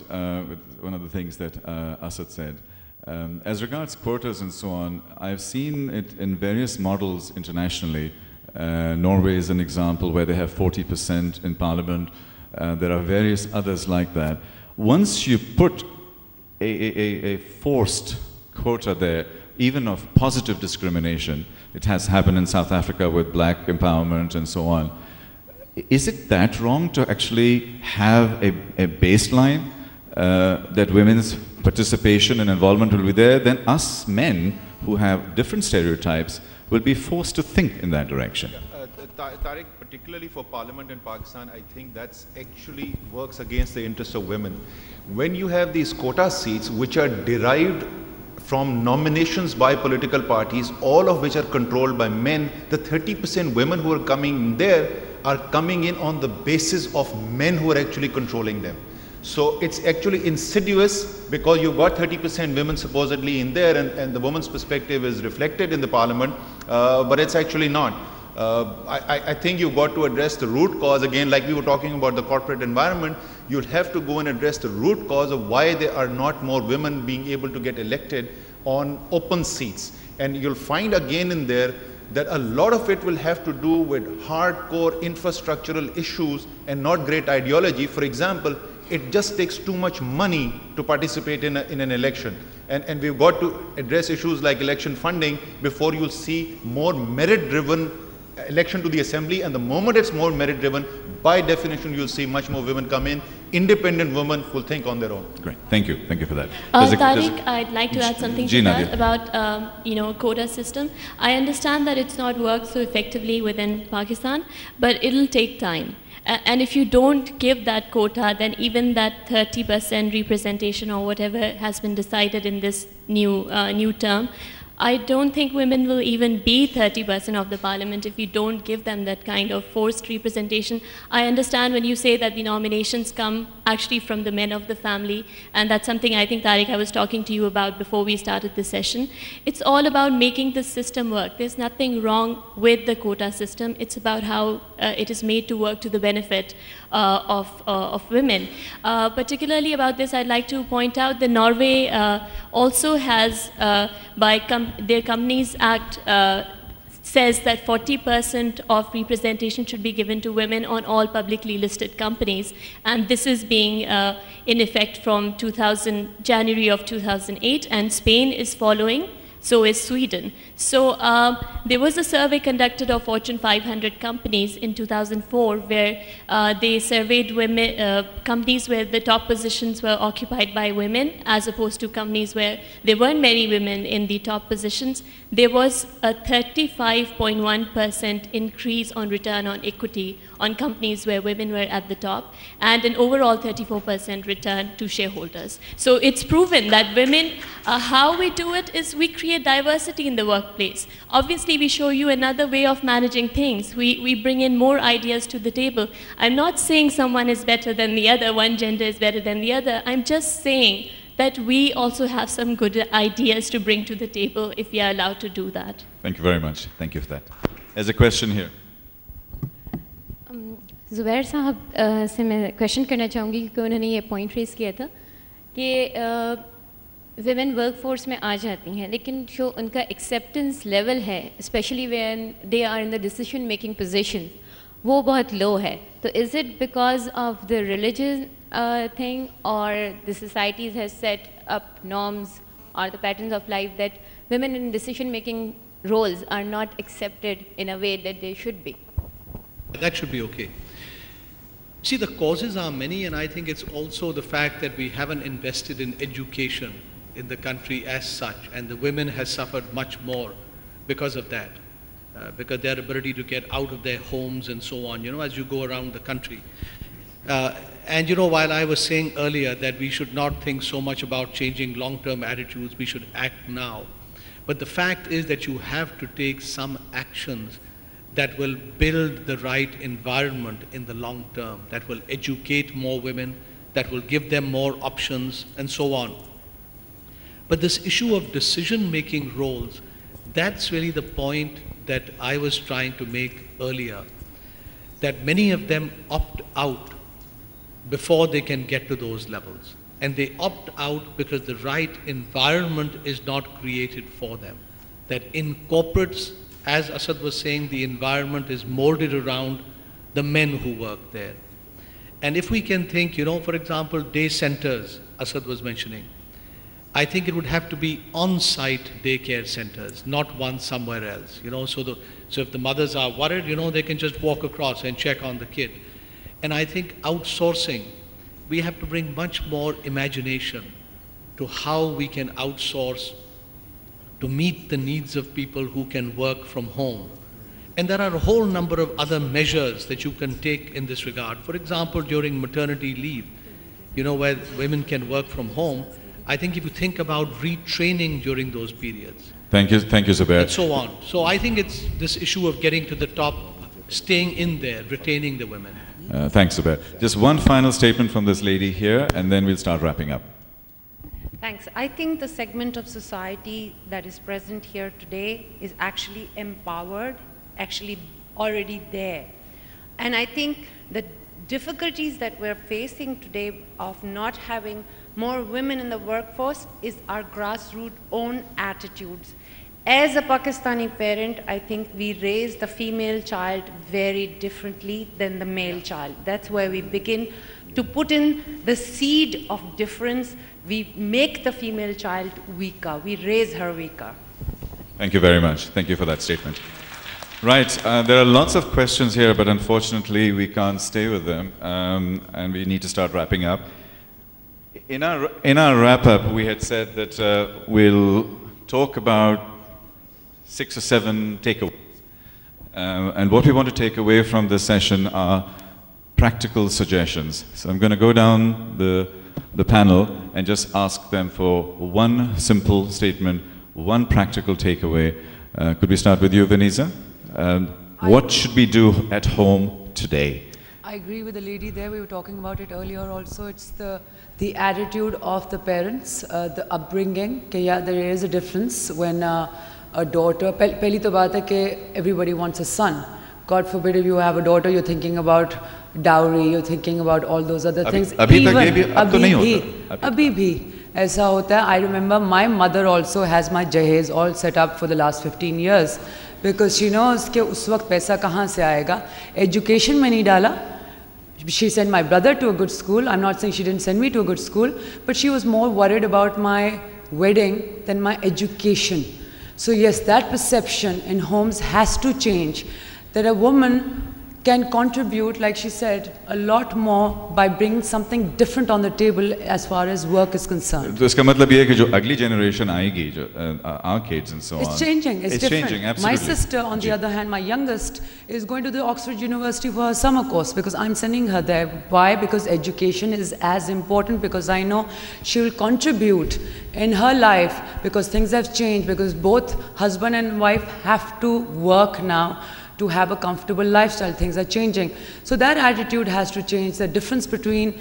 comment with one of the things that Asad said. As regards quotas and so on, I've seen it in various models internationally. Norway is an example where they have 40% in parliament. There are various others like that. Once you put a forced quota there, even of positive discrimination, it has happened in South Africa with black empowerment and so on. Is it that wrong to actually have a baseline that women's participation and involvement will be there? Then us men who have different stereotypes will be forced to think in that direction. Tariq, particularly for Parliament in Pakistan, I think that's actually works against the interests of women. When you have these quota seats which are derived from nominations by political parties, all of which are controlled by men, the 30% women who are coming in there are coming in on the basis of men who are actually controlling them. So it's actually insidious because you've got 30% women supposedly in there, and the woman's perspective is reflected in the parliament, but it's actually not. I think you've got to address the root cause. Again, like we were talking about the corporate environment, you'll have to go and address the root cause of why there are not more women being able to get elected on open seats. And you'll find again in there that a lot of it will have to do with hardcore infrastructural issues and not great ideology. For example, it just takes too much money to participate in an election. And we've got to address issues like election funding before you'll see more merit-driven election to the assembly. And the moment it's more merit-driven, by definition, you'll see much more women come in, independent women who'll think on their own. Great, thank you for that. Tariq, I'd like to add something to that about quota system. I understand that it's not worked so effectively within Pakistan, but it'll take time. And if you don't give that quota, then even that 30% representation or whatever has been decided in this new term, I don't think women will even be 30% of the parliament if you don't give them that kind of forced representation. I understand when you say that the nominations come actually from the men of the family, and that's something I think, Tariq, I was talking to you about before we started this session. It's all about making the system work. There's nothing wrong with the quota system. It's about how it is made to work to the benefit of women. Particularly about this, I'd like to point out that Norway also has, their Companies Act says that 40% of representation should be given to women on all publicly listed companies. And this is being in effect from January of 2008, and Spain is following. So is Sweden. So there was a survey conducted of Fortune 500 companies in 2004 where they surveyed companies where the top positions were occupied by women as opposed to companies where there weren't many women in the top positions. There was a 35.1% increase on return on equity on companies where women were at the top, and an overall 34% return to shareholders. So it's proven that women, how we do it is we create diversity in the workplace. Obviously, we show you another way of managing things. We bring in more ideas to the table. I'm not saying someone is better than the other, one gender is better than the other. I'm just saying that we also have some good ideas to bring to the table if we are allowed to do that. Thank you very much. Thank you for that. There's a question here. Zubair साहब से मैं question करना चाहूँगी क्योंकि उन्होंने ये point raise किया था कि विमेन वर्कफोर्स में आ जाती हैं, लेकिन जो उनका एक्सेप्टेंस लेवल है, especially when they are in the decision making position, वो बहुत लो है. तो is it because of the religious thing, or the societies has set up norms or the patterns of life that women in decision-making roles are not accepted in a way that they should be? That should be okay. See, the causes are many, and I think it's also the fact that we haven't invested in education in the country as such, and the women has suffered much more because of that, because their ability to get out of their homes and so on, as you go around the country. And while I was saying earlier that we should not think so much about changing long-term attitudes, we should act now. But the fact is that you have to take some actions that will build the right environment in the long term, that will educate more women, that will give them more options, and so on. But this issue of decision-making roles, that's really the point that I was trying to make earlier, that many of them opt out before they can get to those levels. and they opt out because the right environment is not created for them. That in corporates, as Asad was saying, the environment is molded around the men who work there. And if we can think, for example, day centers, Asad was mentioning, I think it would have to be on-site daycare centers, not one somewhere else. So if the mothers are worried, they can just walk across and check on the kid. And I think outsourcing, we have to bring much more imagination to how we can outsource to meet the needs of people who can work from home. And there are a whole number of other measures that you can take in this regard. For example, during maternity leave, where women can work from home, I think if you think about retraining during those periods. Thank you, Zubair. And so on. So I think it's this issue of getting to the top, staying in there, retaining the women. Thanks, Zubair. Just one final statement from this lady here, and then we'll start wrapping up. Thanks. I think the segment of society that is present here today is actually empowered, actually already there. And I think the difficulties that we're facing today of not having more women in the workforce is our grassroots own attitudes. As a Pakistani parent, I think we raise the female child very differently than the male child. That's where we begin to put in the seed of difference. We make the female child weaker. We raise her weaker. Thank you very much. Thank you for that statement. Right, there are lots of questions here, but unfortunately we can't stay with them, and we need to start wrapping up. In our wrap-up, we had said that we'll talk about 6 or 7 takeaways. And what we want to take away from this session are practical suggestions. So I'm going to go down the panel and just ask them for one simple statement, one practical takeaway. Could we start with you, Vanessa? What should we do at home today? I agree with the lady there. We were talking about it earlier also. It's the attitude of the parents, the upbringing. Yeah, there is a difference when a daughter, pehli to baat hai ke everybody wants a son. God forbid if you have a daughter, you're thinking about dowry, you're thinking about all those other things. Abhi bhi aisa hota hai. I remember my mother also has my jahez all set up for the last 15 years because she knows ke us waqt paisa kahan se aayega. Education mein nahi dala. She sent my brother to a good school. I'm not saying she didn't send me to a good school, but she was more worried about my wedding than my education. So yes, that perception in homes has to change, that a woman can contribute, like she said, a lot more by bringing something different on the table as far as work is concerned. So iska matlab ye hai ki jo agli generation aayegi, jo our kids and so on. It's changing. It's different. Changing, absolutely. My sister, on the other hand, my youngest, is going to the Oxford University for her summer course because I'm sending her there. Why? Because education is as important, because I know she will contribute in her life because things have changed, because both husband and wife have to work now to have a comfortable lifestyle. Things are changing. So that attitude has to change. The difference between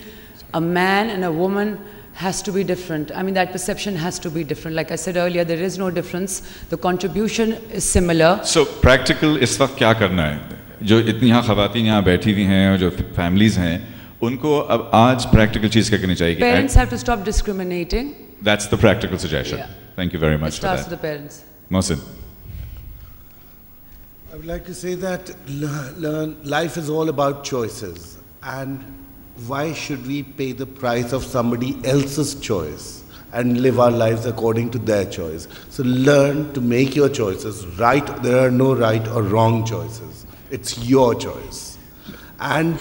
a man and a woman has to be different. I mean, that perception has to be different. Like I said earlier, there is no difference. The contribution is similar. So practical इस वक्त क्या करना है? जो इतनी यहाँ ख़वातीन यहाँ बैठी हुई हैं और जो families हैं, उनको अब आज practical चीज़ क्या करनी चाहिए? Parents have to stop discriminating. That's the practical suggestion. Yeah. Thank you very much for that. It starts with the parents. Mohsin. I would like to say that life is all about choices, and why should we pay the price of somebody else's choice and live our lives according to their choice? So learn to make your choices right. There are no right or wrong choices. It's your choice. And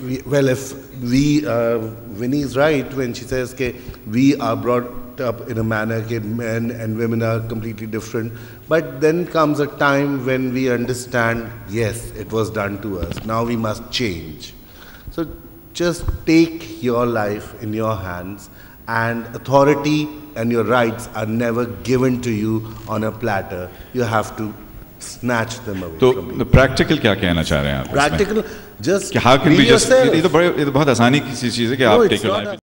if Winnie is right when she says that we are brought up in a manner that men and women are completely different. But then comes a time when we understand, yes, it was done to us. Now we must change. So just take your life in your hands, and authority and your rights are never given to you on a platter. You have to snatch them away from you. So practical क्या कहना चाह रहे हैं आप? Practical, just how can be we just yourself. ये तो बहुत आसानी की चीज़ है कि आप take your life